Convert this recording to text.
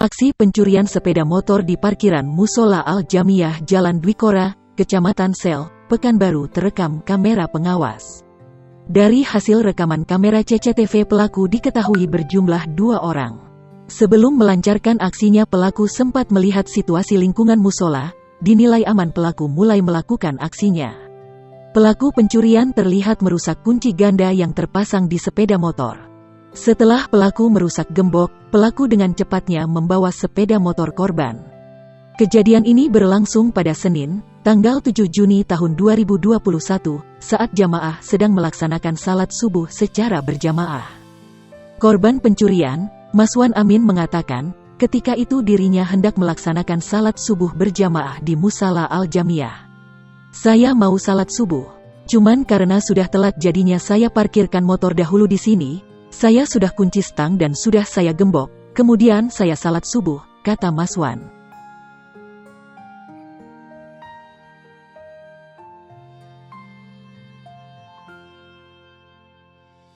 Aksi pencurian sepeda motor di parkiran Musola Al-Jamiyah Jalan Dwikora, Kecamatan Sel, Pekanbaru terekam kamera pengawas. Dari hasil rekaman kamera CCTV, pelaku diketahui berjumlah 2 orang. Sebelum melancarkan aksinya, pelaku sempat melihat situasi lingkungan musola. Dinilai aman, pelaku mulai melakukan aksinya. Pelaku pencurian terlihat merusak kunci ganda yang terpasang di sepeda motor. Setelah pelaku merusak gembok, pelaku dengan cepatnya membawa sepeda motor korban. Kejadian ini berlangsung pada Senin, tanggal 7 Juni tahun 2021, saat jamaah sedang melaksanakan salat subuh secara berjamaah. Korban pencurian, Maswan Amin, mengatakan, ketika itu dirinya hendak melaksanakan salat subuh berjamaah di Musala Al-Jamiyah. Saya mau salat subuh, cuman karena sudah telat jadinya saya parkirkan motor dahulu di sini. Saya sudah kunci stang dan sudah saya gembok, kemudian saya salat subuh, kata Maswan.